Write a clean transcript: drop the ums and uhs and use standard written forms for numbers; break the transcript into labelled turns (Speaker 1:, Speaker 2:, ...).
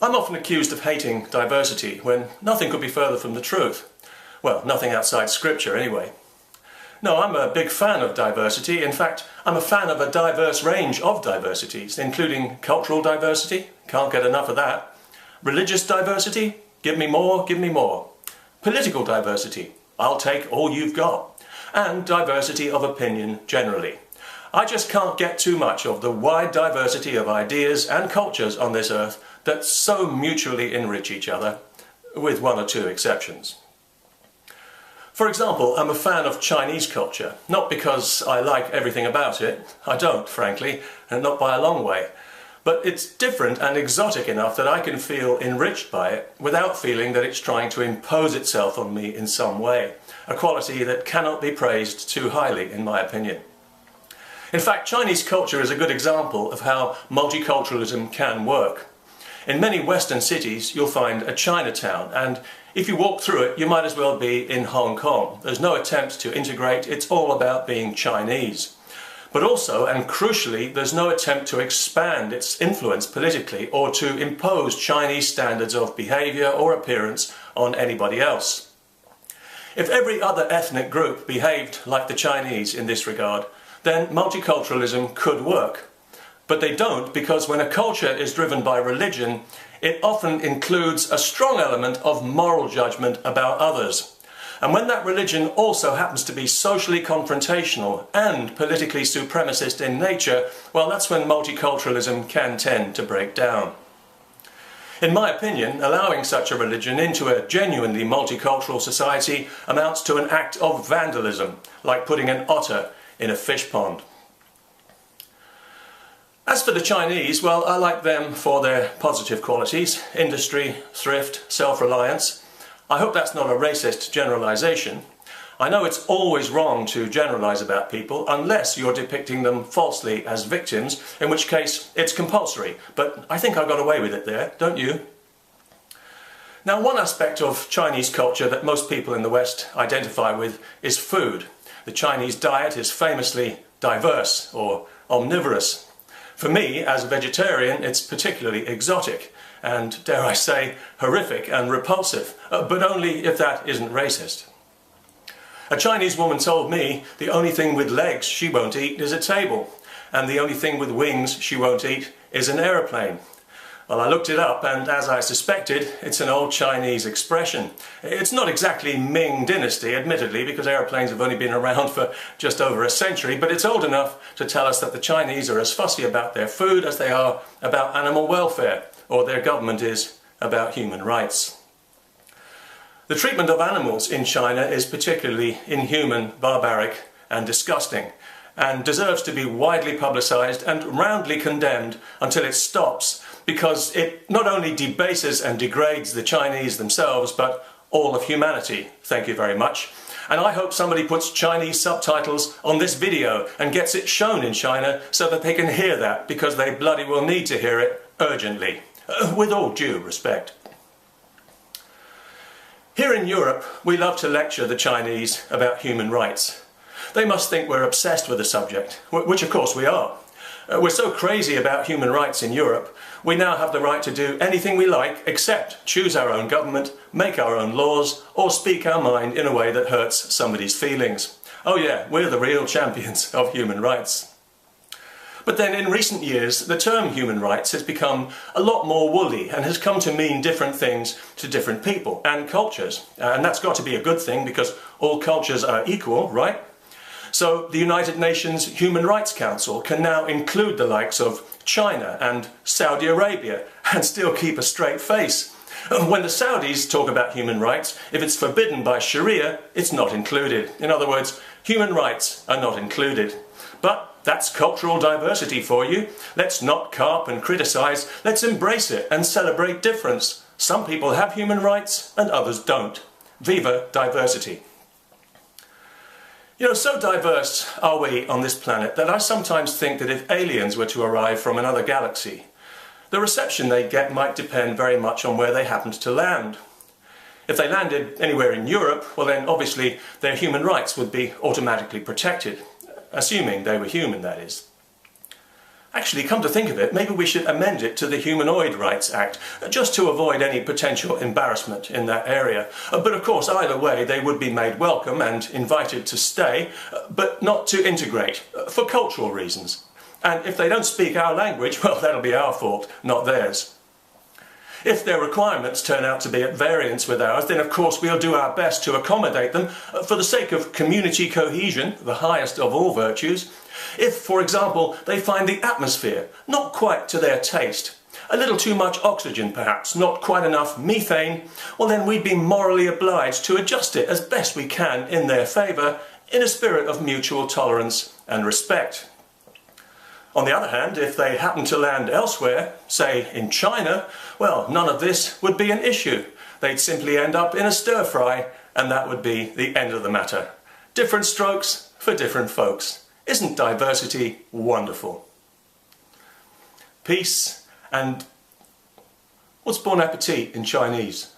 Speaker 1: I'm often accused of hating diversity when nothing could be further from the truth. Well, nothing outside scripture anyway. No, I'm a big fan of diversity. In fact, I'm a fan of a diverse range of diversities, including cultural diversity, can't get enough of that. Religious diversity, give me more, give me more. Political diversity, I'll take all you've got. And diversity of opinion generally. I just can't get too much of the wide diversity of ideas and cultures on this earth that so mutually enrich each other, with one or two exceptions. For example, I'm a fan of Chinese culture, not because I like everything about it, I don't, frankly, and not by a long way, but it's different and exotic enough that I can feel enriched by it without feeling that it's trying to impose itself on me in some way, a quality that cannot be praised too highly, in my opinion. In fact, Chinese culture is a good example of how multiculturalism can work. In many Western cities, you'll find a Chinatown, and if you walk through it, you might as well be in Hong Kong. There's no attempt to integrate, it's all about being Chinese. But also, and crucially, there's no attempt to expand its influence politically or to impose Chinese standards of behaviour or appearance on anybody else. If every other ethnic group behaved like the Chinese in this regard, then multiculturalism could work. But they don't, because when a culture is driven by religion, it often includes a strong element of moral judgment about others. And when that religion also happens to be socially confrontational and politically supremacist in nature, well, that's when multiculturalism can tend to break down. In my opinion, allowing such a religion into a genuinely multicultural society amounts to an act of vandalism, like putting an otter in a fish pond. As for the Chinese, well, I like them for their positive qualities: industry, thrift, self-reliance. I hope that's not a racist generalisation. I know it's always wrong to generalise about people unless you're depicting them falsely as victims, in which case it's compulsory, but I think I got away with it there, don't you? Now, one aspect of Chinese culture that most people in the West identify with is food. The Chinese diet is famously diverse or omnivorous. For me, as a vegetarian, it's particularly exotic and, dare I say, horrific and repulsive, but only if that isn't racist. A Chinese woman told me the only thing with legs she won't eat is a table, and the only thing with wings she won't eat is an aeroplane. Well, I looked it up, and as I suspected, it's an old Chinese expression. It's not exactly Ming Dynasty, admittedly, because aeroplanes have only been around for just over a century, but it's old enough to tell us that the Chinese are as fussy about their food as they are about animal welfare, or their government is about human rights. The treatment of animals in China is particularly inhuman, barbaric, and disgusting, and deserves to be widely publicised and roundly condemned until it stops, because it not only debases and degrades the Chinese themselves, but all of humanity. Thank you very much. And I hope somebody puts Chinese subtitles on this video and gets it shown in China so that they can hear that, because they bloody well need to hear it urgently, with all due respect. Here in Europe, we love to lecture the Chinese about human rights. They must think we're obsessed with the subject, which of course we are. We're so crazy about human rights in Europe, we now have the right to do anything we like except choose our own government, make our own laws, or speak our mind in a way that hurts somebody's feelings. Oh yeah, we're the real champions of human rights. But then in recent years, the term human rights has become a lot more woolly and has come to mean different things to different people and cultures. And that's got to be a good thing, because all cultures are equal, right? So the United Nations Human Rights Council can now include the likes of China and Saudi Arabia and still keep a straight face. When the Saudis talk about human rights, if it's forbidden by Sharia, it's not included. In other words, human rights are not included. But that's cultural diversity for you. Let's not carp and criticise, let's embrace it and celebrate difference. Some people have human rights and others don't. Viva diversity. You know, so diverse are we on this planet that I sometimes think that if aliens were to arrive from another galaxy, the reception they get might depend very much on where they happened to land. If they landed anywhere in Europe, well then obviously their human rights would be automatically protected, assuming they were human, that is. Actually, come to think of it, maybe we should amend it to the Humanoid Rights Act, just to avoid any potential embarrassment in that area. But of course, either way, they would be made welcome and invited to stay, but not to integrate, for cultural reasons. And if they don't speak our language, well, that'll be our fault, not theirs. If their requirements turn out to be at variance with ours, then of course we'll do our best to accommodate them for the sake of community cohesion, the highest of all virtues. If, for example, they find the atmosphere not quite to their taste, a little too much oxygen perhaps, not quite enough methane, well then we'd be morally obliged to adjust it as best we can in their favour, in a spirit of mutual tolerance and respect. On the other hand, if they happen to land elsewhere, say in China, well, none of this would be an issue. They'd simply end up in a stir-fry, and that would be the end of the matter. Different strokes for different folks. Isn't diversity wonderful? Peace and what's bon appetit in Chinese?